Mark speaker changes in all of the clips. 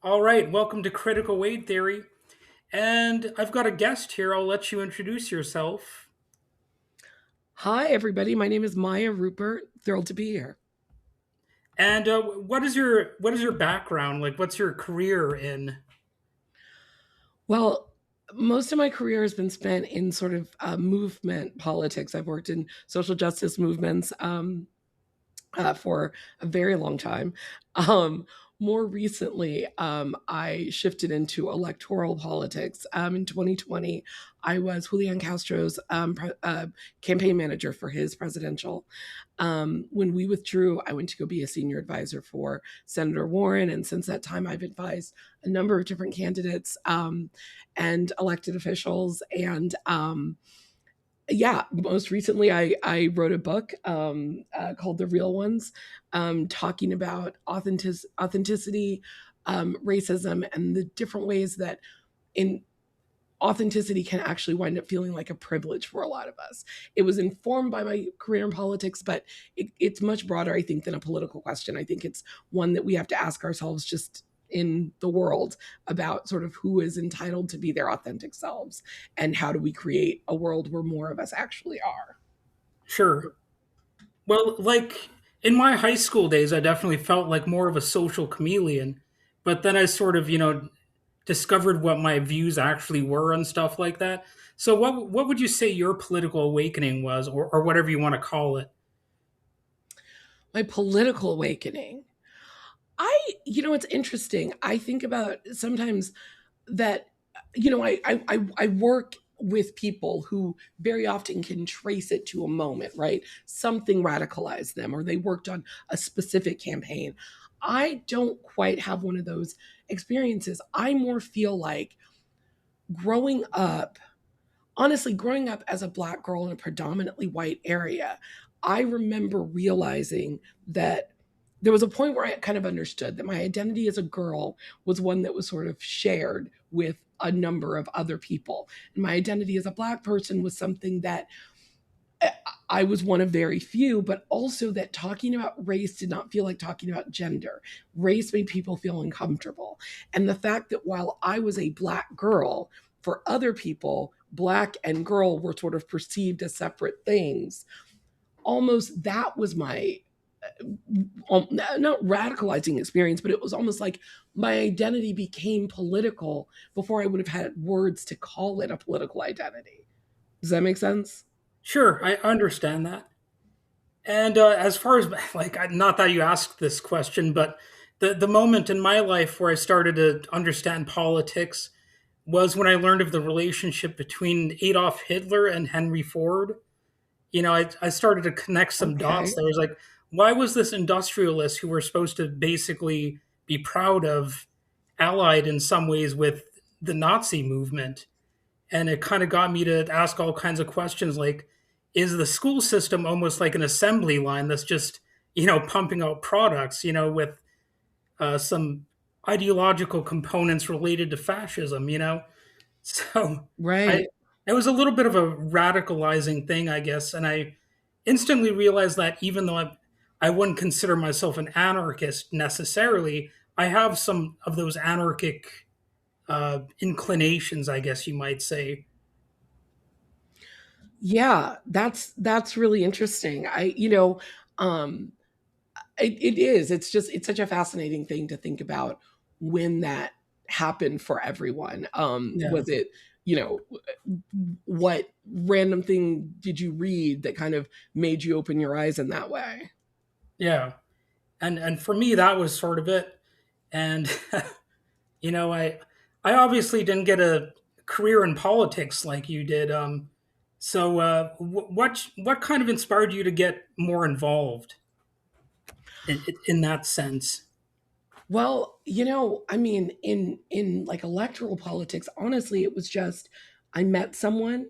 Speaker 1: All right, welcome to Critical Weight Theory. And I've got a guest here. I'll let you introduce yourself.
Speaker 2: Hi, everybody. My name is Maya Rupert. Thrilled to be here.
Speaker 1: And what is your background? Like, what's your career in?
Speaker 2: Well, most of my career has been spent in sort of movement politics. I've worked in social justice movements for a very long time. Um, More recently, I shifted into electoral politics. In 2020, I was Julián Castro's campaign manager for his presidential. When we withdrew, I went to go be a senior advisor for Senator Warren. And since that time, I've advised a number of different candidates and elected officials. And yeah, most recently, I wrote a book called The Real Ones, talking about authenticity, racism, and the different ways that in authenticity can actually wind up feeling like a privilege for a lot of us. It was informed by my career in politics, but it's much broader, I think, than a political question. I think it's one that we have to ask ourselves just in the world about sort of who is entitled to be their authentic selves and how do we create a world where more of us actually are.
Speaker 1: Sure. Well, like in my high school days, I definitely felt like more of a social chameleon. But then I sort of, discovered what my views actually were and stuff like that. So, what would you say your political awakening was, or whatever you want to call it?
Speaker 2: My political awakening. It's interesting. I think about sometimes that I work with people who very often can trace it to a moment, right? Something radicalized them or they worked on a specific campaign. I don't quite have one of those experiences. I more feel like growing up, honestly, growing up as a Black girl in a predominantly white area, I remember realizing that there was a point where I kind of understood that my identity as a girl was one that was sort of shared with a number of other people. And my identity as a Black person was something that I was one of very few, but also that talking about race did not feel like talking about gender. Race made people feel uncomfortable. And the fact that while I was a Black girl, for other people, Black and girl were sort of perceived as separate things, almost that was my not radicalizing experience, but it was almost like my identity became political before I would have had words to call it a political identity. Does that make sense?
Speaker 1: Sure, I understand that. And as far as not that you asked this question, but the moment in my life where I started to understand politics was when I learned of the relationship between Adolf Hitler and Henry Ford. I started to connect some dots.
Speaker 2: Okay.
Speaker 1: There was like, why was this industrialist who we're supposed to basically be proud of allied in some ways with the Nazi movement? And it kind of got me to ask all kinds of questions like, is the school system almost like an assembly line that's just, pumping out products, with some ideological components related to fascism? So I
Speaker 2: Right.
Speaker 1: it was a little bit of a radicalizing thing, I guess, and I instantly realized that even though I wouldn't consider myself an anarchist necessarily, I have some of those anarchic inclinations, I guess you might say.
Speaker 2: Yeah, that's really interesting. Um, it is. It's just it's such a fascinating thing to think about when that happened for everyone.
Speaker 1: Yeah,
Speaker 2: Was it, you know, what random thing did you read that kind of made you open your eyes in that way?
Speaker 1: yeah, and for me that was sort of it. And I obviously didn't get a career in politics like you did. So what kind of inspired you to get more involved in that sense?
Speaker 2: Well, I mean, in like electoral politics, honestly, it was just I met someone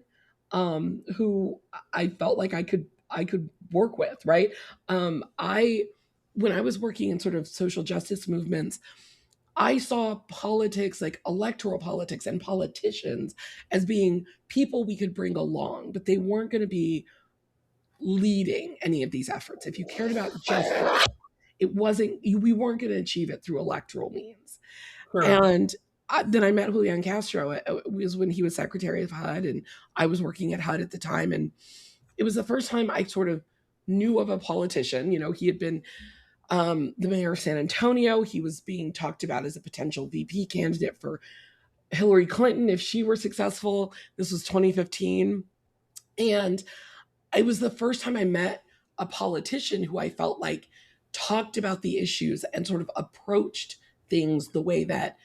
Speaker 2: who I felt like I could work with, right? I When I was working in sort of social justice movements, I saw politics, like electoral politics and politicians, as being people we could bring along, but they weren't going to be leading any of these efforts. If you cared about justice, it wasn't, we weren't going to achieve it through electoral means.
Speaker 1: Sure.
Speaker 2: And then I met Julián Castro. It was when he was secretary of HUD, and I was working at HUD at the time. And it was the first time I sort of knew of a politician. You know, he had been the mayor of San Antonio. He was being talked about as a potential VP candidate for Hillary Clinton if she were successful. This was 2015. And it was the first time I met a politician who I felt like talked about the issues and sort of approached things the way that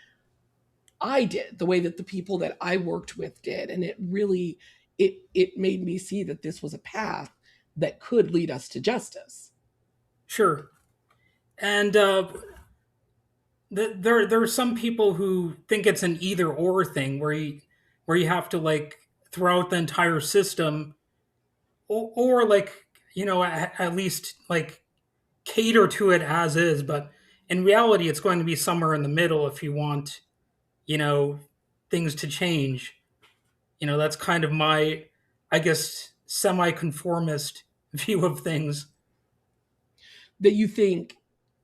Speaker 2: I did, the way that the people that I worked with did. And it really, it made me see that this was a path that could lead us to justice.
Speaker 1: Sure. And there are some people who think it's an either or thing where you have to like throw out the entire system, or like, at least like cater to it as is. But in reality, it's going to be somewhere in the middle if you want, you know, things to change. That's kind of my, I guess, semi-conformist view of things.
Speaker 2: That you think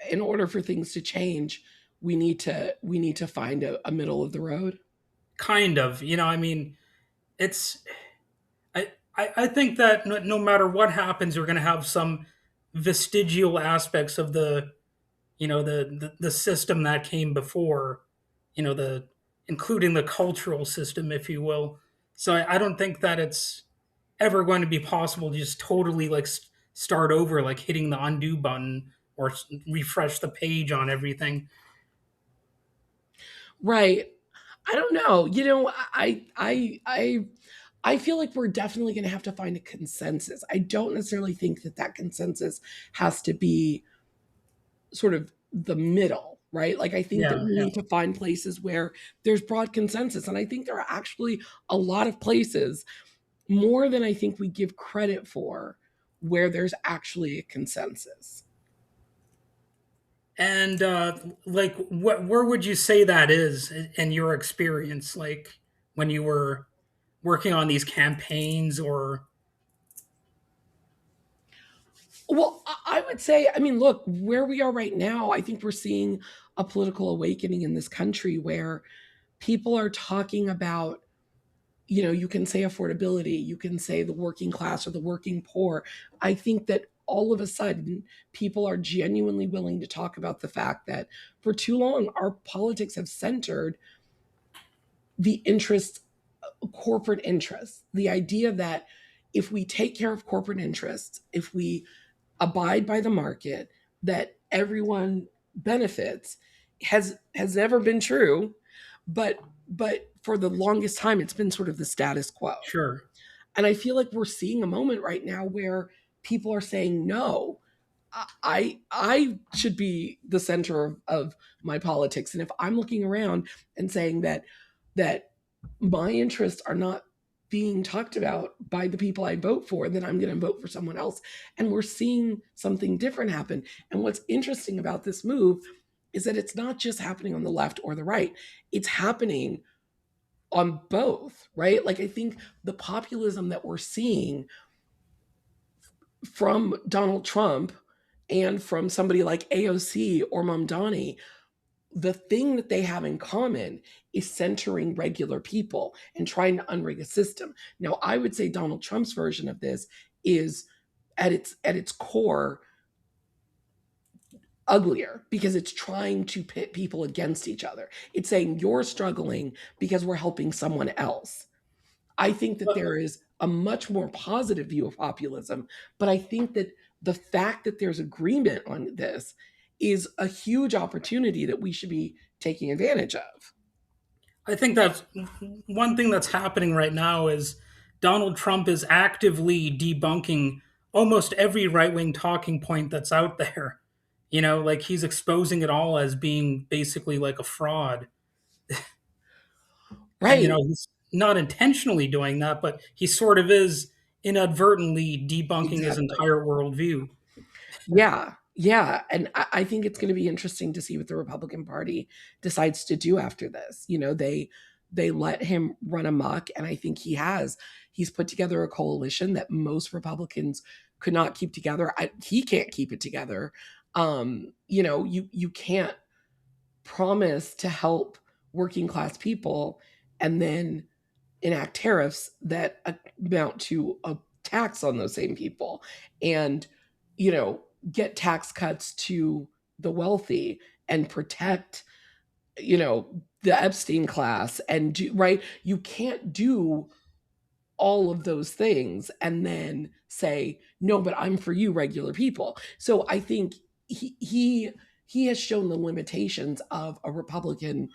Speaker 2: in order for things to change, we need to find a middle of the road.
Speaker 1: Kind of, I mean, it's I think that no matter what happens, we're going to have some vestigial aspects of the system that came before, the including the cultural system, if you will. So I don't think that it's ever going to be possible to just totally like start over, like hitting the undo button or refresh the page on everything.
Speaker 2: Right. I don't know. You know, I feel like we're definitely going to have to find a consensus. I don't necessarily think that that consensus has to be sort of the middle, right? Like I think that
Speaker 1: Yeah,
Speaker 2: we
Speaker 1: yeah.
Speaker 2: need to find places where there's broad consensus, and I think there are actually a lot of places, more than I think we give credit for, where there's actually a consensus.
Speaker 1: And like, where would you say that is in your experience? Like when you were working on these campaigns, or
Speaker 2: Well, I would say, I mean, look, where we are right now, I think we're seeing a political awakening in this country where people are talking about, you know, you can say affordability, you can say the working class or the working poor. I think that all of a sudden people are genuinely willing to talk about the fact that for too long our politics have centered the interests, corporate interests, the idea that if we take care of corporate interests, if we abide by the market, that everyone benefits, has never been true, but for the longest time it's been sort of the status quo.
Speaker 1: sure.
Speaker 2: And I feel like we're seeing a moment right now where people are saying no. I should be the center of my politics, and if I'm looking around and saying that my interests are not being talked about by the people I vote for, then I'm going to vote for someone else. And we're seeing something different happen. And what's interesting about this move is that it's not just happening on the left or the right, it's happening on both, right? Like, I think the populism that we're seeing from Donald Trump and from somebody like AOC or Mamdani, the thing that they have in common is centering regular people and trying to unrig a system. Now, I would say Donald Trump's version of this is at its core uglier because it's trying to pit people against each other. It's saying you're struggling because we're helping someone else. I think that there is a much more positive view of populism, but I think that the fact that there's agreement on this is a huge opportunity that we should be taking advantage of.
Speaker 1: I think that's one thing that's happening right now is Donald Trump is actively debunking almost every right wing talking point that's out there. Like he's exposing it all as being basically like a fraud. And,
Speaker 2: Right.
Speaker 1: he's not intentionally doing that, but he sort of is inadvertently debunking his
Speaker 2: Exactly.
Speaker 1: entire worldview.
Speaker 2: Yeah. Yeah. And I think it's going to be interesting to see what the Republican Party decides to do after this. You know, they let him run amok, and I think he's put together a coalition that most Republicans could not keep together. He can't keep it together. You can't promise to help working class people and then enact tariffs that amount to a tax on those same people, and you know get tax cuts to the wealthy and protect the Epstein class, and do right. You can't do all of those things and then say no, but I'm for you regular people. So I think he has shown the limitations of a Republican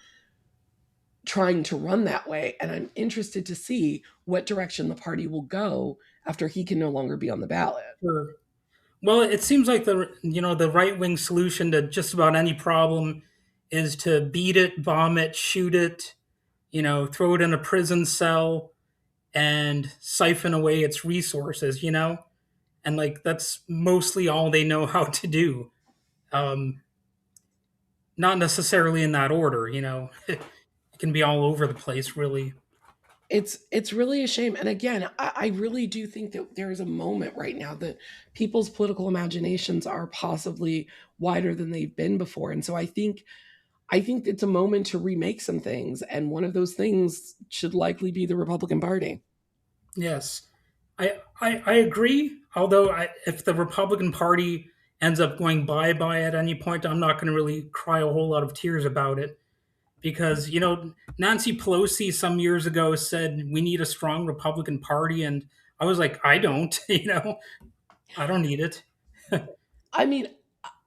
Speaker 2: trying to run that way, and I'm interested to see what direction the party will go after he can no longer be on the ballot.
Speaker 1: Sure. Well, it seems like the right wing solution to just about any problem is to beat it, bomb it, shoot it, throw it in a prison cell and siphon away its resources. And like that's mostly all they know how to do. Um, Not necessarily in that order. It can be all over the place, really.
Speaker 2: It's really a shame, and again, I really do think that there is a moment right now that people's political imaginations are possibly wider than they've been before, and so I think it's a moment to remake some things, and one of those things should likely be the Republican Party.
Speaker 1: Yes, I agree. Although if the Republican Party ends up going bye-bye at any point, I'm not going to really cry a whole lot of tears about it because Nancy Pelosi some years ago said we need a strong Republican Party, and I was like, I don't, I don't need it.
Speaker 2: I mean,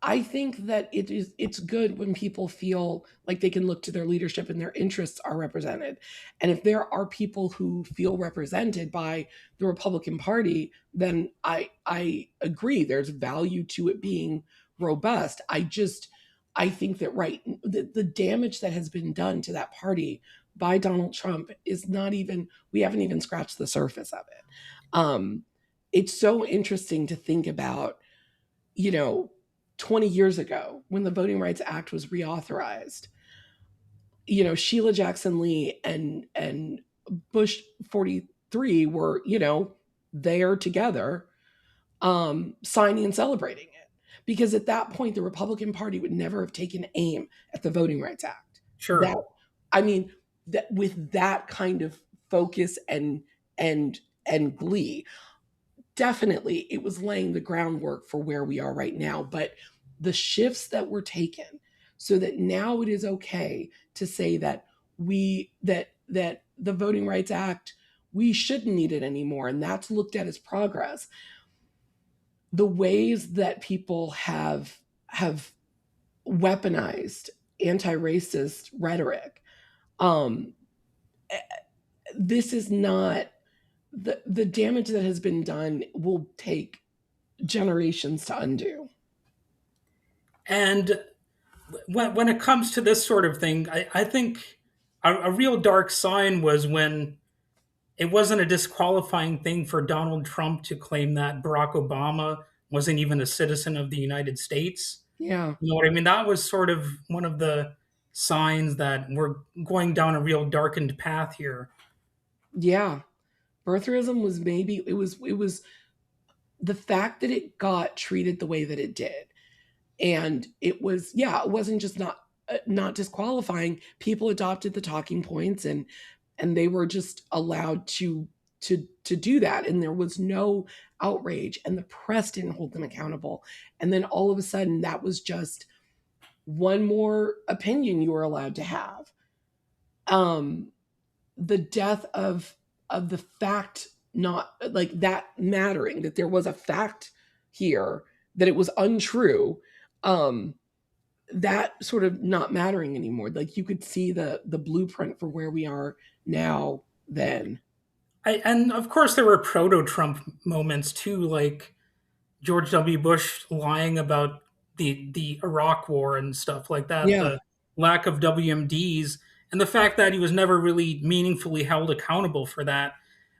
Speaker 2: I think that it's good when people feel like they can look to their leadership and their interests are represented. And if there are people who feel represented by the Republican Party, then I agree there's value to it being robust. I think that the damage that has been done to that party by Donald Trump is not even we haven't even scratched the surface of it. Um, it's so interesting to think about, you know, 20 years ago when the Voting Rights Act was reauthorized, Sheila Jackson Lee and Bush 43 were, there together, signing and celebrating it. Because at that point, the Republican Party would never have taken aim at the Voting Rights Act. That,
Speaker 1: Sure.
Speaker 2: I mean, that with that kind of focus and glee, definitely it was laying the groundwork for where we are right now. But the shifts that were taken so that now it is okay to say that that the Voting Rights Act, we shouldn't need it anymore, and that's looked at as progress. The ways that people have weaponized anti-racist rhetoric, um this is not the damage that has been done will take generations to undo.
Speaker 1: And when it comes to this sort of thing, I think a real dark sign was when it wasn't a disqualifying thing for Donald Trump to claim that Barack Obama wasn't even a citizen of the United States.
Speaker 2: Yeah.
Speaker 1: You know what I mean? That was sort of one of the signs that we're going down a real darkened path here.
Speaker 2: Yeah. Birtherism was maybe it was the fact that it got treated the way that it did. And it was, yeah, it wasn't just not disqualifying. People adopted the talking points, and they were just allowed to do that, and there was no outrage, and the press didn't hold them accountable. And then all of a sudden that was just one more opinion you were allowed to have. um the death of the fact, not like that mattering, that there was a fact here, that it was untrue, um that sort of not mattering anymore. Like you could see the blueprint for where we are now then.
Speaker 1: And of course, there were proto Trump moments too, like George W. Bush lying about the Iraq War and stuff like that,
Speaker 2: Yeah,
Speaker 1: the lack of WMDs, and the fact that he was never really meaningfully held accountable for that,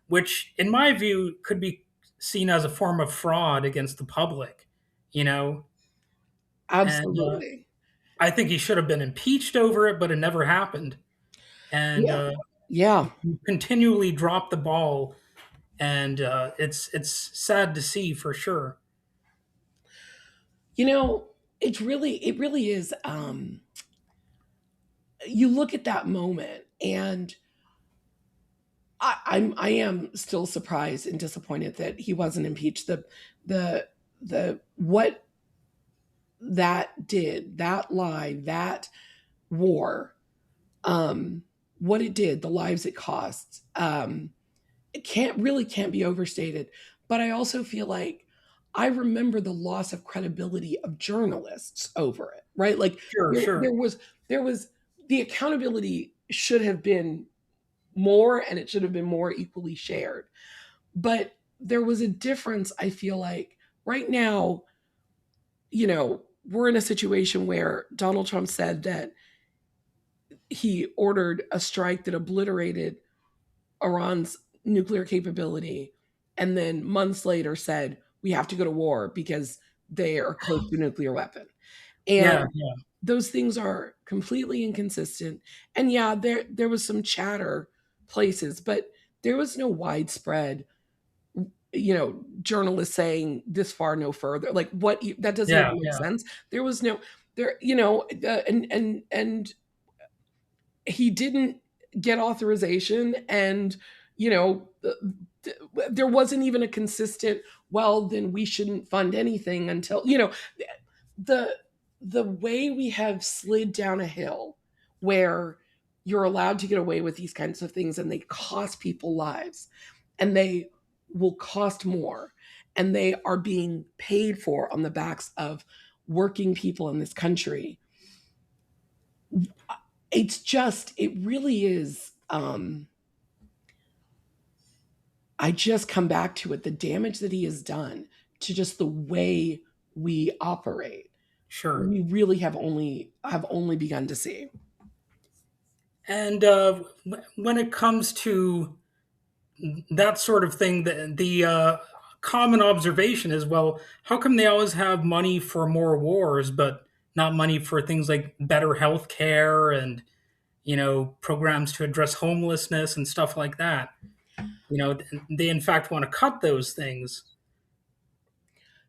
Speaker 1: which, in my view, could be seen as a form of fraud against the public, you know? And
Speaker 2: absolutely.
Speaker 1: I think he should have been impeached over it, but it never happened. And
Speaker 2: Yeah. Yeah.
Speaker 1: he continually dropped the ball, and it's sad to see for sure.
Speaker 2: You know, it really is. You look at that moment, and I am still surprised and disappointed that he wasn't impeached. The the what that did, that lie, that war, um, what it did, the lives it cost, it can't be overstated. But I also feel like I remember the loss of credibility of journalists over it, right? Like
Speaker 1: Sure,
Speaker 2: there,
Speaker 1: sure.
Speaker 2: there was the accountability should have been more, and it should have been more equally shared. But there was a difference, I feel like. Right now, we're in a situation where Donald Trump said that he ordered a strike that obliterated Iran's nuclear capability, and then months later said we have to go to war because they are close to a nuclear weapon.
Speaker 1: Yeah,
Speaker 2: And
Speaker 1: yeah,
Speaker 2: those things are completely inconsistent. And yeah, there was some chatter places, but there was no widespread, journalists saying this far no further. Like that doesn't
Speaker 1: yeah,
Speaker 2: even make
Speaker 1: yeah,
Speaker 2: sense. There was no there, and he didn't get authorization, and you know there wasn't even a consistent, well, then we shouldn't fund anything until, the the way we have slid down a hill where you're allowed to get away with these kinds of things, and they cost people lives, and they will cost more, and they are being paid for on the backs of working people in this country. It really is. I just come back to it, the damage that he has done to just the way we operate.
Speaker 1: sure.
Speaker 2: We really have only begun to see.
Speaker 1: And when it comes to that sort of thing, the common observation is, well, how come they always have money for more wars, but not money for things like better health care and programs to address homelessness and stuff like that? They in fact want to cut those things.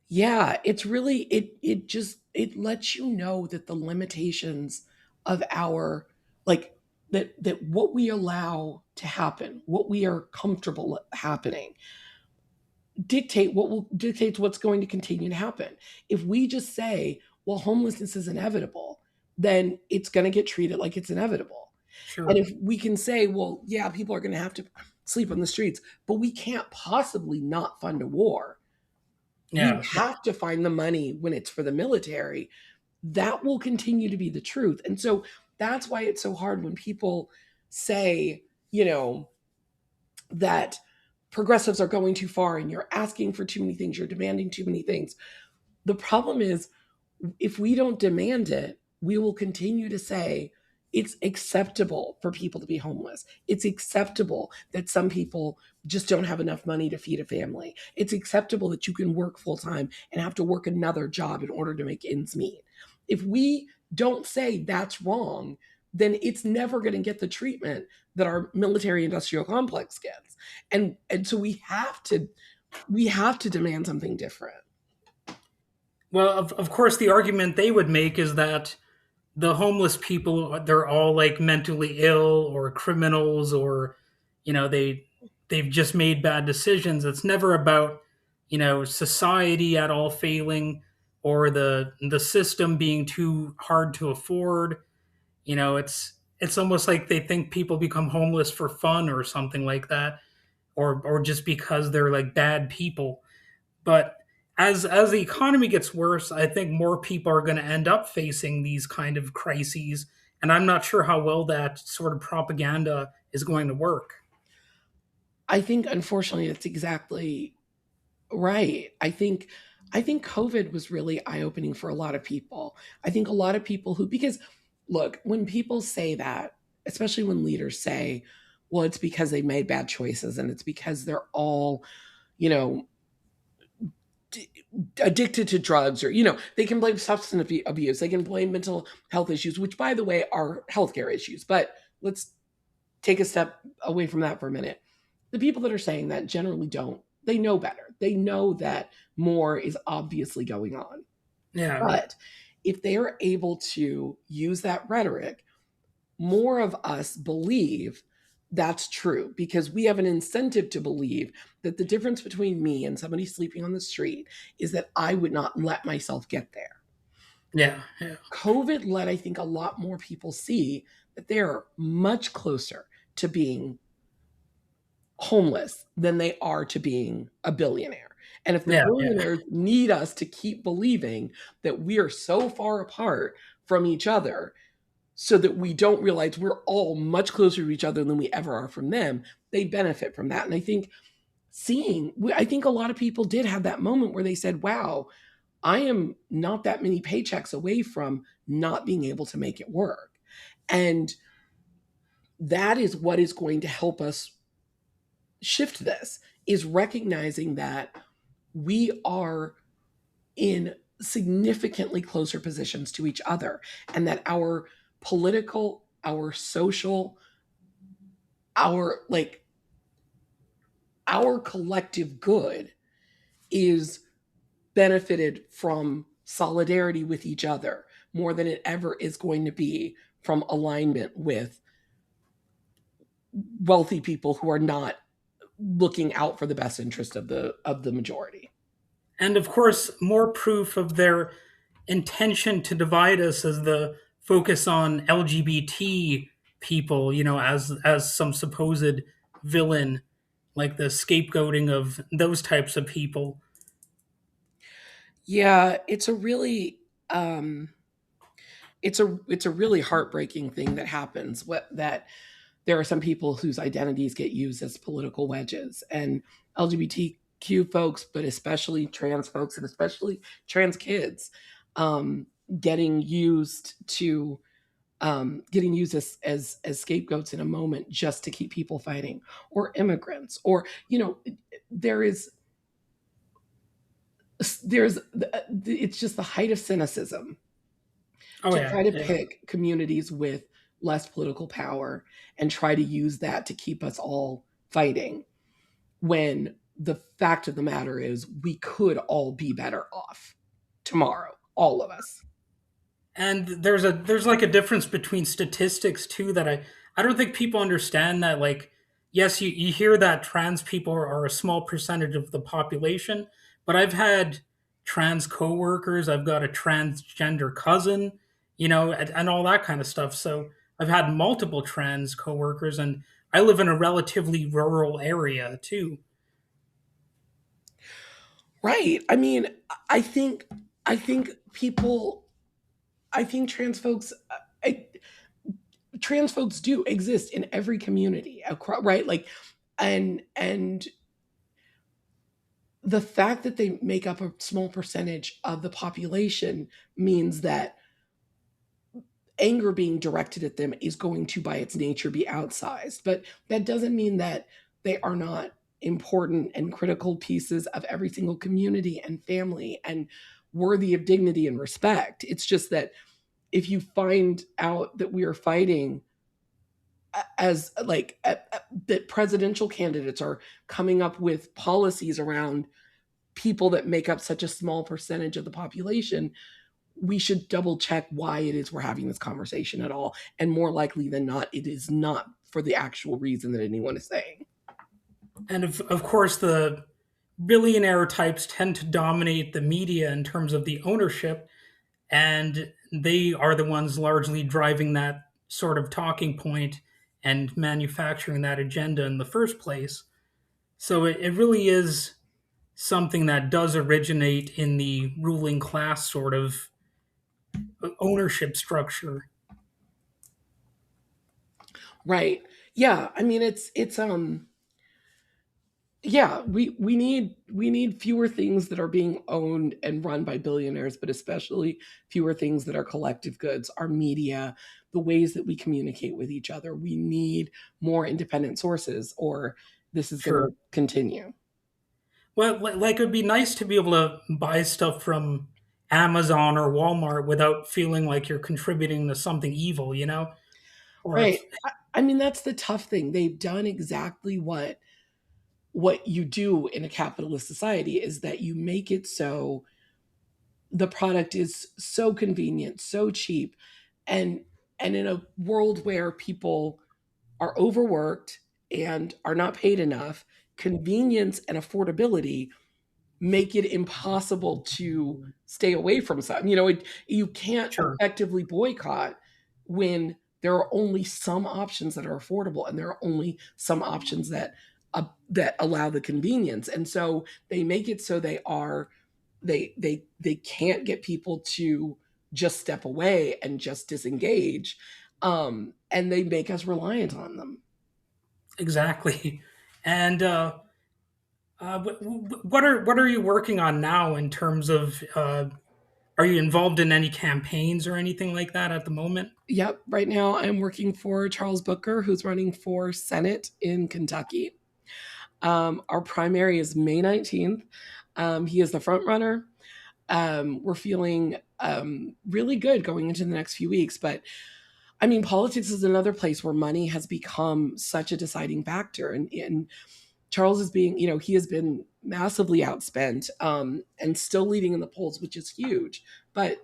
Speaker 2: Yeah, it's really it lets you know that the limitations of our, like, that what we allow to happen, what we are comfortable happening, dictates what's going to continue to happen. If we just say, well, homelessness is inevitable, then it's going to get treated like it's inevitable. And
Speaker 1: Sure.
Speaker 2: if we can say, well, yeah, people are going to have to sleep on the streets, but we can't possibly not fund a war. We
Speaker 1: Yeah.
Speaker 2: have to find the money when it's for the military. That will continue to be the truth. And so that's why it's so hard when people say, that progressives are going too far and you're asking for too many things, you're demanding too many things. The problem is, if we don't demand it, we will continue to say it's acceptable for people to be homeless. It's acceptable that some people just don't have enough money to feed a family. It's acceptable that you can work full time and have to work another job in order to make ends meet. If we don't say that's wrong, then it's never going to get the treatment that our military industrial complex gets. And so we have to demand something different.
Speaker 1: Well, of course, the argument they would make is that the homeless people, they're all like mentally ill or criminals, or they've just made bad decisions. It's never about society at all failing, or the system being too hard to afford. It's almost like they think people become homeless for fun or something like that, or just because they're like bad people. But as the economy gets worse, I think more people are going to end up facing these kind of crises, and I'm not sure how well that sort of propaganda is going to work.
Speaker 2: I think, unfortunately, that's exactly right. I think COVID was really eye-opening for a lot of people. I think a lot of people because look, when people say that, especially when leaders say, well, it's because they made bad choices and it's because they're all, you know, addicted to drugs, or they can blame substance abuse, they can blame mental health issues, which by the way are healthcare issues. But let's take a step away from that for a minute. The people that are saying that generally don't. They know better. They know that more is obviously going on.
Speaker 1: Yeah,
Speaker 2: But if they are able to use that rhetoric, more of us believe that's true because we have an incentive to believe that the difference between me and somebody sleeping on the street is that I would not let myself get there.
Speaker 1: Yeah, yeah,
Speaker 2: COVID let, I think, a lot more people see that they're much closer to being homeless than they are to being a billionaire. And if the
Speaker 1: yeah, yeah.
Speaker 2: billionaires need us to keep believing that we are so far apart from each other so that we don't realize we're all much closer to each other than we ever are from them, they benefit from that. And I think I think a lot of people did have that moment where they said, wow, I am not that many paychecks away from not being able to make it work. And that is what is going to help us shift this, is recognizing that we are in significantly closer positions to each other and that our political, our social, our like our collective good is benefited from solidarity with each other more than it ever is going to be from alignment with wealthy people who are not looking out for the best interest of the majority.
Speaker 1: And of course, more proof of their intention to divide us as the focus on LGBT people, as some supposed villain, like the scapegoating of those types of people.
Speaker 2: Yeah, it's a really heartbreaking thing that happens. That there are some people whose identities get used as political wedges, and LGBTQ folks, but especially trans folks and especially trans kids, um, getting used to getting used as scapegoats in a moment just to keep people fighting, or immigrants, or there is there's it's just the height of cynicism
Speaker 1: Oh
Speaker 2: to
Speaker 1: yeah,
Speaker 2: try to
Speaker 1: yeah.
Speaker 2: pick communities with less political power and try to use that to keep us all fighting, when the fact of the matter is we could all be better off tomorrow, all of us.
Speaker 1: And there's like a difference between statistics too that I don't think people understand that, like, yes, you hear that trans people are a small percentage of the population, but I've had trans coworkers, I've got a transgender cousin, and all that kind of stuff. So I've had multiple trans coworkers, and I live in a relatively rural area too.
Speaker 2: Right. I mean, I think I think people I think I, trans folks do exist in every community across, right? Like, and the fact that they make up a small percentage of the population means that anger being directed at them is going to, by its nature, be outsized. But that doesn't mean that they are not important and critical pieces of every single community and family and worthy of dignity and respect. It's just that if you find out that we are fighting as like that presidential candidates are coming up with policies around people that make up such a small percentage of the population, we should double check why it is we're having this conversation at all. And more likely than not, it is not for the actual reason that anyone is saying.
Speaker 1: And of course, the billionaire types tend to dominate the media in terms of the ownership, and they are the ones largely driving that sort of talking point and manufacturing that agenda in the first place. So it really is something that does originate in the ruling class sort of ownership structure.
Speaker 2: Right. Yeah. I mean, yeah, we need fewer things that are being owned and run by billionaires, but especially fewer things that are collective goods, our media, the ways that we communicate with each other. We need more independent sources, or this is going
Speaker 1: Sure.
Speaker 2: to continue.
Speaker 1: Well, like it would be nice to be able to buy stuff from Amazon or Walmart without feeling like you're contributing to something evil, Or
Speaker 2: Right.
Speaker 1: if
Speaker 2: I mean, that's the tough thing. They've done exactly what you do in a capitalist society, is that you make it so the product is so convenient, so cheap, and in a world where people are overworked and are not paid enough, convenience and affordability make it impossible to stay away from something. You can't
Speaker 1: Sure.
Speaker 2: effectively boycott when there are only some options that are affordable, and there are only some options that allow the convenience. And so they make it so they can't get people to just step away and just disengage, and they make us reliant on them.
Speaker 1: Exactly. And what are you working on now in terms of? Are you involved in any campaigns or anything like that at the moment?
Speaker 2: Yep. Right now, I'm working for Charles Booker, who's running for Senate in Kentucky. Our primary is May 19th. He is the front runner. We're feeling really good going into the next few weeks. But I mean, politics is another place where money has become such a deciding factor. And Charles is being, he has been massively outspent, and still leading in the polls, which is huge. But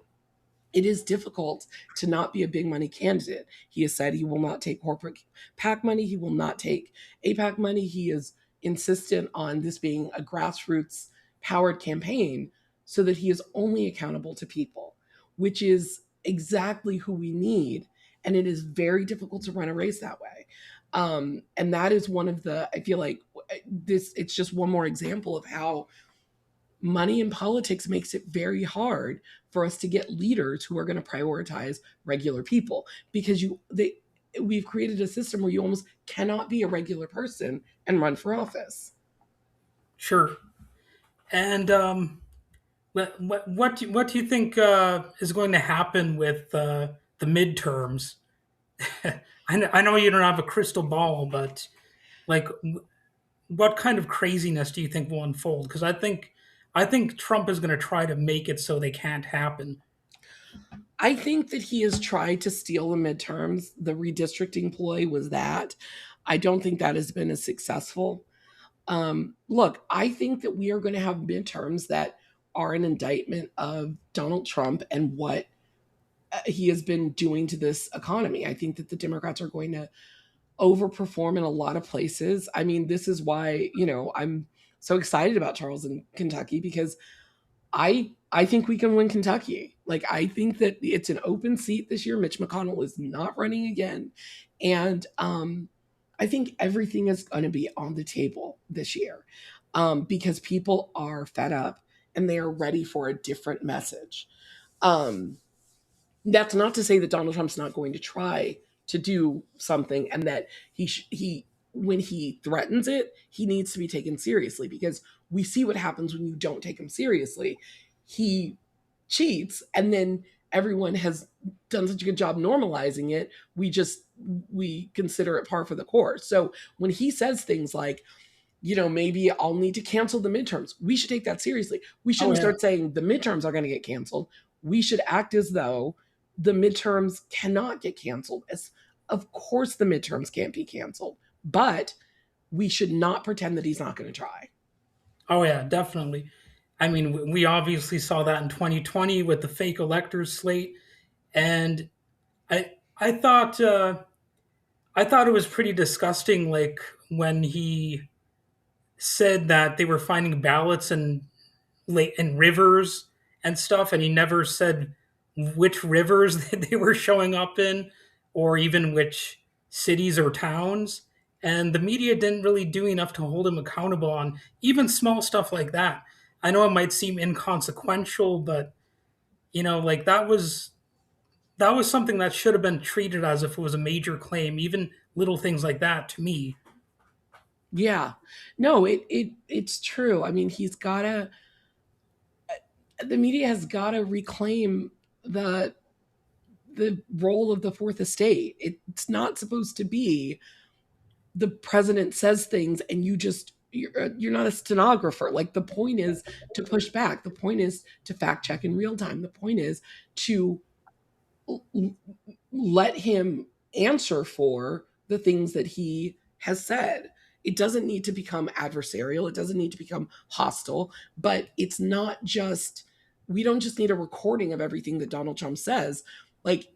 Speaker 2: it is difficult to not be a big money candidate. He has said he will not take corporate PAC money. He will not take APAC money. He is insistent on this being a grassroots powered campaign so that he is only accountable to people, which is exactly who we need. And it is very difficult to run a race that way. And that is one of the, I feel like it's just one more example of how money in politics makes it very hard for us to get leaders who are going to prioritize regular people, because we've created a system where you almost cannot be a regular person and run for office.
Speaker 1: Sure. And what do you think is going to happen with the midterms? I know you don't have a crystal ball, but like, what kind of craziness do you think will unfold? Because I think Trump is going to try to make it so they can't happen.
Speaker 2: I think that he has tried to steal the midterms. The redistricting ploy was that. I don't think that has been as successful. Look, I think that we are going to have midterms that are an indictment of Donald Trump and what he has been doing to this economy. I think that the Democrats are going to overperform in a lot of places. I mean, this is why, I'm so excited about Charles in Kentucky, because I think we can win Kentucky. Like, I think that it's an open seat this year. Mitch McConnell is not running again. And I think everything is going to be on the table this year, because people are fed up and they are ready for a different message. Um, that's not to say that Donald Trump's not going to try to do something, and that he when he threatens it, he needs to be taken seriously, because we see what happens when you don't take him seriously. He cheats, and then everyone has done such a good job normalizing it. We consider it par for the course. So when he says things like, maybe I'll need to cancel the midterms, we should take that seriously. We
Speaker 1: Oh
Speaker 2: shouldn't
Speaker 1: yeah,
Speaker 2: start saying the midterms are going to get canceled. We should act as though the midterms cannot get canceled. As of course the midterms can't be canceled, but we should not pretend that he's not going to try.
Speaker 1: oh yeah, definitely. I mean, we obviously saw that in 2020 with the fake electors slate, and I thought it was pretty disgusting, like when he said that they were finding ballots in rivers and stuff, and he never said which rivers they were showing up in, or even which cities or towns. And the media didn't really do enough to hold him accountable on even small stuff like that. I know it might seem inconsequential, but like that was something that should have been treated as if it was a major claim. Even little things like that, to me.
Speaker 2: Yeah. No, it's true. I mean, the media has got to reclaim the the role of the fourth estate. It's not supposed to be the president says things and you're not a stenographer. Like, the point is to push back. The point is to fact check in real time. The point is to let him answer for the things that he has said. It doesn't need to become adversarial. It doesn't need to become hostile, but it's not just we don't just need a recording of everything that Donald Trump says. Like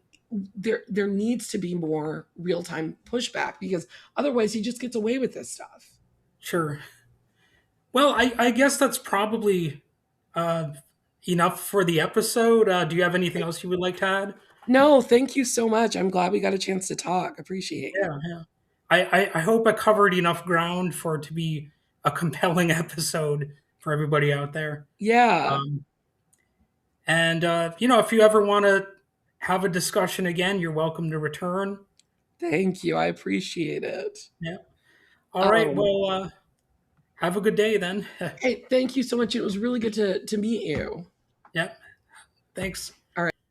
Speaker 2: there needs to be more real-time pushback, because otherwise he just gets away with this stuff.
Speaker 1: Sure. Well, I guess that's probably uh, enough for the episode. Do you have anything else you would like to add?
Speaker 2: No, thank you so much. I'm glad we got a chance to talk. Appreciate it.
Speaker 1: Yeah, yeah. I hope I covered enough ground for it to be a compelling episode for everybody out there.
Speaker 2: Yeah.
Speaker 1: Um, and if you ever want to have a discussion again, you're welcome to return.
Speaker 2: Thank you. I appreciate it.
Speaker 1: Yeah. All right.
Speaker 2: Um,
Speaker 1: Well, have a good day then.
Speaker 2: hey, thank you so much. It was really good to meet you.
Speaker 1: Yeah. Thanks.